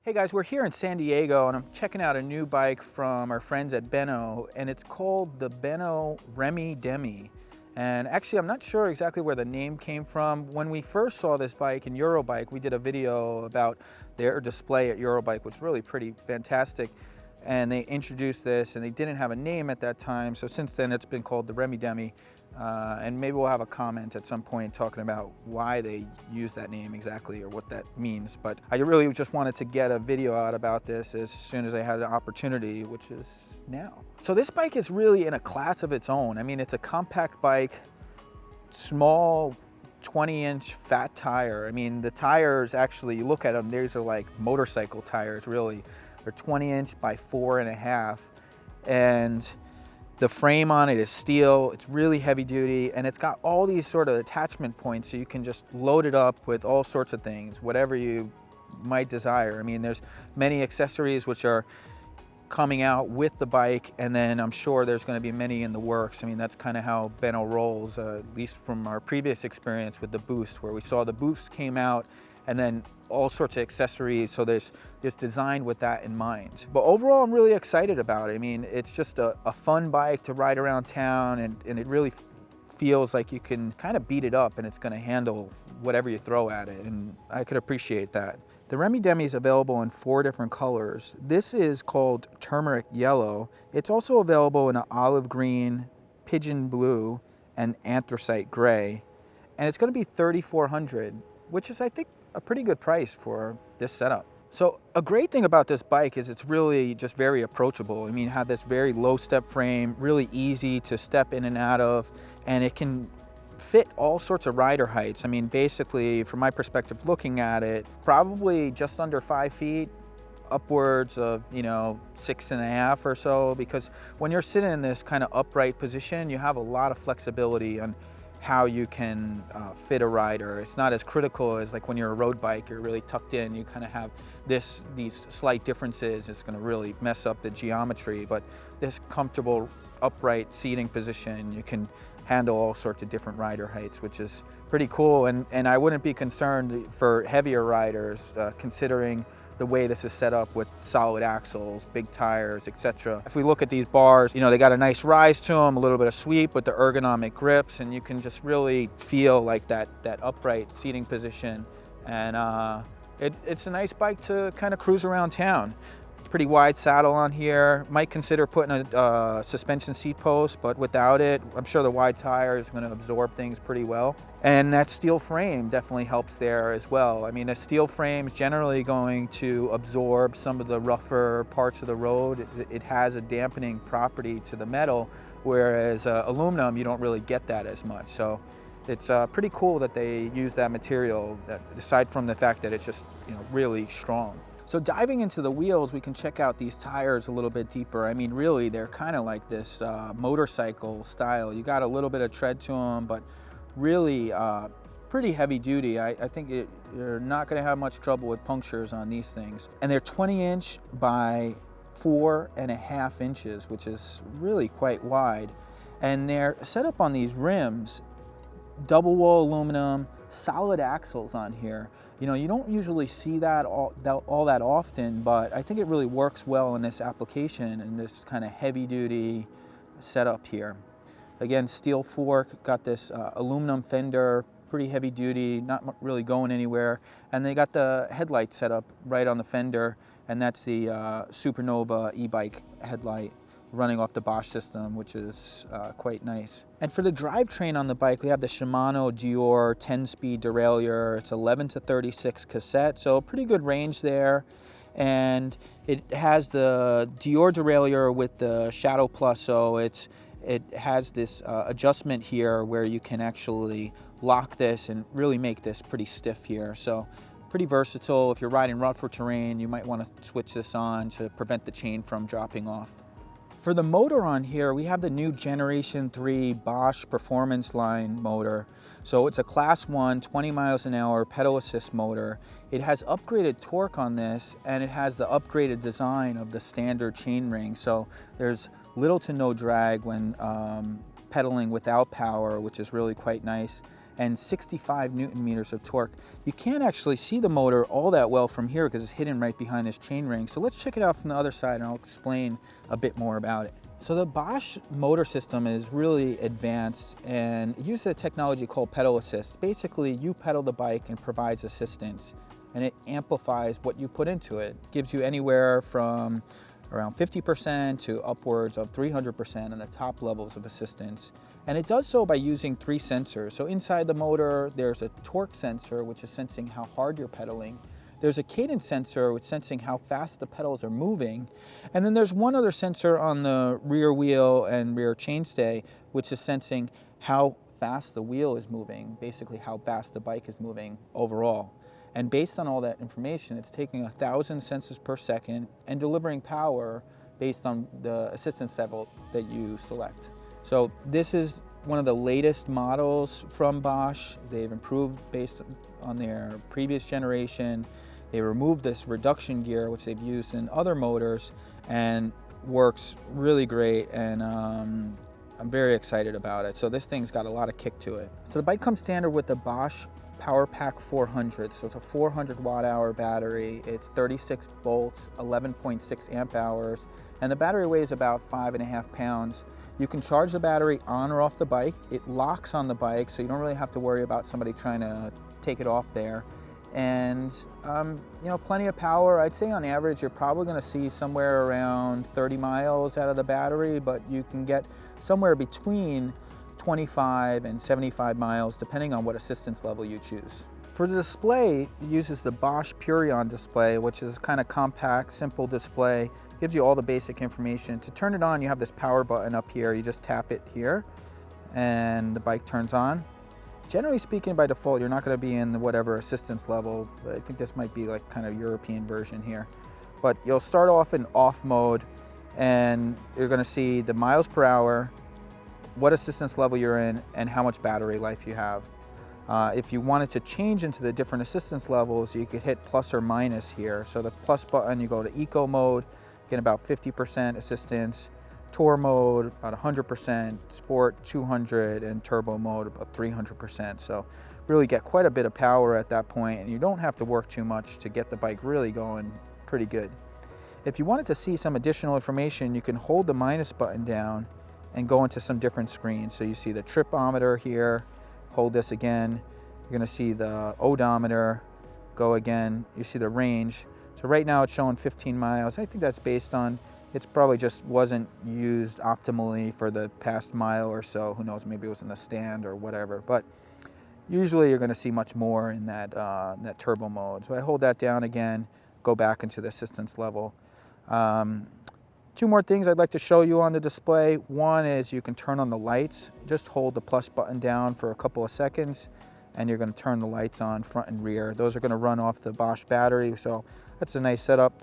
Hey guys, we're here in San Diego and I'm checking out a new bike from our friends at Benno, and it's called the Benno RemiDemi. And actually, I'm not sure exactly where the name came from. When we first saw this bike in Eurobike, we did a video about their display at Eurobike, which was really pretty fantastic. And they introduced this and they didn't have a name at that time. So since then it's been called the RemiDemi. And maybe we'll have a comment at some point talking about why they use that name exactly or what that means. But I really just wanted to get a video out about this as soon as I had the opportunity, which is now. So this bike is really in a class of its own. I mean, it's a compact bike, small 20-inch fat tire. I mean, the tires actually, you look at them, these are like motorcycle tires really. They're 20-inch by 4.5. And the frame on it is steel, it's really heavy duty, and it's got all these sort of attachment points so you can just load it up with all sorts of things, whatever you might desire. I mean, there's many accessories which are coming out with the bike, and then I'm sure there's going to be many in the works. I mean, that's kind of how Benno rolls, at least from our previous experience with the Boost, where we saw the Boost came out and then all sorts of accessories, so there's designed with that in mind. But overall, I'm really excited about it. I mean, it's just a fun bike to ride around town, and it really feels like you can kind of beat it up and it's gonna handle whatever you throw at it, and I could appreciate that. The RemiDemi is available in 4 different colors. This is called turmeric yellow. It's also available in an olive green, pigeon blue, and anthracite gray. And it's gonna be $3,400, which is, I think, a pretty good price for this setup. So a great thing about this bike is it's really just very approachable. I mean, have this very low step frame, really easy to step in and out of, and it can fit all sorts of rider heights. I mean, basically, from my perspective looking at it, probably just under 5 feet, upwards of, 6.5 or so, because when you're sitting in this kind of upright position, you have a lot of flexibility on how you can fit a rider. It's not as critical as like when you're a road bike, you're really tucked in, you kind of have these slight differences. It's going to really mess up the geometry, but this comfortable upright seating position, you can handle all sorts of different rider heights, which is pretty cool. And I wouldn't be concerned for heavier riders, considering the way this is set up with solid axles, big tires, etc. If we look at these bars, they got a nice rise to them, a little bit of sweep with the ergonomic grips, and you can just really feel like that upright seating position. And it's a nice bike to kind of cruise around town. Pretty wide saddle on here. Might consider putting a suspension seat post, but without it, I'm sure the wide tire is going to absorb things pretty well. And that steel frame definitely helps there as well. I mean, a steel frame is generally going to absorb some of the rougher parts of the road. It has a dampening property to the metal, whereas aluminum, you don't really get that as much. So it's pretty cool that they use that material, aside from the fact that it's just really strong. So diving into the wheels, we can check out these tires a little bit deeper. I mean, really, they're kind of like this motorcycle style. You got a little bit of tread to them, but really pretty heavy duty. I think you're not going to have much trouble with punctures on these things. And they're 20-inch by 4.5 inches, which is really quite wide. And they're set up on these rims, double wall aluminum, solid axles on here. You don't usually see that all that often, but I think it really works well in this application and this kind of heavy duty setup here. Again, steel fork, got this aluminum fender, pretty heavy duty, not really going anywhere. And they got the headlight set up right on the fender, and that's the Supernova e-bike headlight running off the Bosch system, which is quite nice. And for the drivetrain on the bike, we have the Shimano Dior 10-speed derailleur. It's 11 to 36 cassette, so pretty good range there. And it has the Dior derailleur with the Shadow Plus, so it has this adjustment here where you can actually lock this and really make this pretty stiff here. So pretty versatile. If you're riding rougher terrain, you might want to switch this on to prevent the chain from dropping off. For the motor on here, we have the new Generation 3 Bosch Performance Line motor. So it's a Class 1, 20 miles an hour pedal assist motor. It has upgraded torque on this, and it has the upgraded design of the standard chainring. So there's little to no drag when pedaling without power, which is really quite nice. and 65 Newton meters of torque. You can't actually see the motor all that well from here because it's hidden right behind this chain ring. So let's check it out from the other side and I'll explain a bit more about it. So the Bosch motor system is really advanced and it uses a technology called pedal assist. Basically, you pedal the bike and provides assistance, and it amplifies what you put into it. It gives you anywhere from around 50% to upwards of 300% on the top levels of assistance. And it does so by using 3 sensors. So inside the motor, there's a torque sensor, which is sensing how hard you're pedaling. There's a cadence sensor, which is sensing how fast the pedals are moving. And then there's one other sensor on the rear wheel and rear chainstay, which is sensing how fast the wheel is moving, basically how fast the bike is moving overall. And based on all that information, it's taking 1,000 sensors per second and delivering power based on the assistance level that you select. So this is one of the latest models from Bosch. They've improved based on their previous generation. They removed this reduction gear, which they've used in other motors, and works really great, and I'm very excited about it. So this thing's got a lot of kick to it. So the bike comes standard with the Bosch Power Pack 400, so it's a 400 watt-hour battery. It's 36 volts, 11.6 amp hours, and the battery weighs about 5.5 pounds. You can charge the battery on or off the bike. It locks on the bike, so you don't really have to worry about somebody trying to take it off there. And you know, plenty of power. I'd say on average you're probably going to see somewhere around 30 miles out of the battery, but you can get somewhere between 25 and 75 miles depending on what assistance level you choose. For the display, it uses the Bosch Purion display, which is kind of compact, simple display. Gives you all the basic information. To turn it on, you have this power button up here. You just tap it here and the bike turns on. Generally speaking, by default, you're not going to be in the whatever assistance level. But I think this might be like kind of European version here. But you'll start off in off mode and you're going to see the miles per hour, what assistance level you're in, and how much battery life you have. If you wanted to change into the different assistance levels, you could hit plus or minus here. So the plus button, you go to eco mode, get about 50% assistance, tour mode about 100%, sport 200, and turbo mode about 300%. So really get quite a bit of power at that point, and you don't have to work too much to get the bike really going pretty good. If you wanted to see some additional information, you can hold the minus button down and go into some different screens. So you see the tripometer here, hold this again, you're gonna see the odometer, go again, you see the range. So right now it's showing 15 miles. I think that's based on, it's probably just wasn't used optimally for the past mile or so. Who knows, maybe it was in the stand or whatever. But usually you're gonna see much more in that turbo mode. So I hold that down again, go back into the assistance level. Two more things I'd like to show you on the display. One is you can turn on the lights. Just hold the plus button down for a couple of seconds and you're going to turn the lights on front and rear. Those are going to run off the Bosch battery, so that's a nice setup.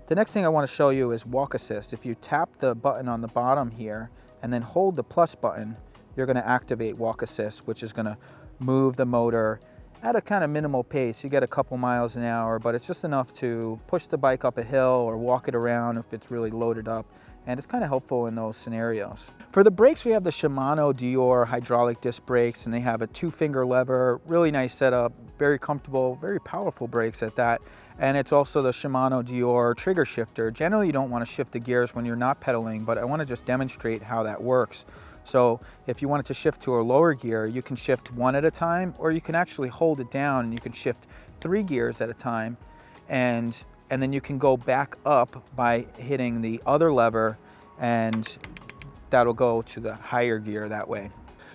The next thing I want to show you is walk assist. If you tap the button on the bottom here and then hold the plus button, you're going to activate walk assist, which is going to move the motor at a kind of minimal pace. You get a couple miles an hour, but it's just enough to push the bike up a hill or walk it around if it's really loaded up. And it's kind of helpful in those scenarios. For the brakes, we have the Shimano Dior hydraulic disc brakes, and they have a 2-finger lever, really nice setup, very comfortable, very powerful brakes at that. And it's also the Shimano Dior trigger shifter. Generally, you don't want to shift the gears when you're not pedaling, but I want to just demonstrate how that works. So if you wanted to shift to a lower gear, you can shift one at a time, or you can actually hold it down and you can shift 3 gears at a time. And then you can go back up by hitting the other lever, and that'll go to the higher gear that way.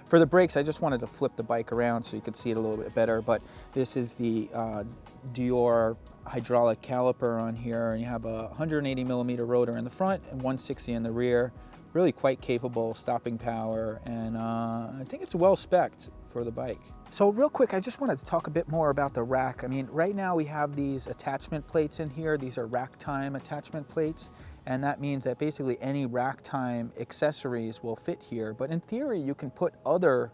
For the brakes, I just wanted to flip the bike around so you could see it a little bit better, but this is the Dior hydraulic caliper on here, and you have a 180 millimeter rotor in the front and 160 in the rear. Really quite capable stopping power, and I think it's well spec'd for the bike. So real quick, I just wanted to talk a bit more about the rack. I mean, right now we have these attachment plates in here. These are rack time attachment plates, and that means that basically any rack time accessories will fit here. But in theory, you can put other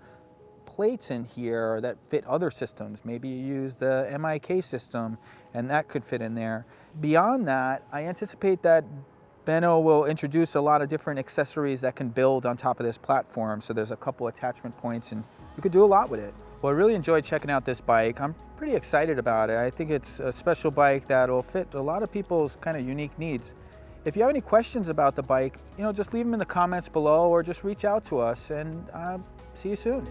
plates in here that fit other systems. Maybe you use the MIK system, and that could fit in there. Beyond that, I anticipate that Benno will introduce a lot of different accessories that can build on top of this platform. So there's a couple attachment points, and you could do a lot with it. Well, I really enjoyed checking out this bike. I'm pretty excited about it. I think it's a special bike that will fit a lot of people's kind of unique needs. If you have any questions about the bike, just leave them in the comments below or just reach out to us, and see you soon.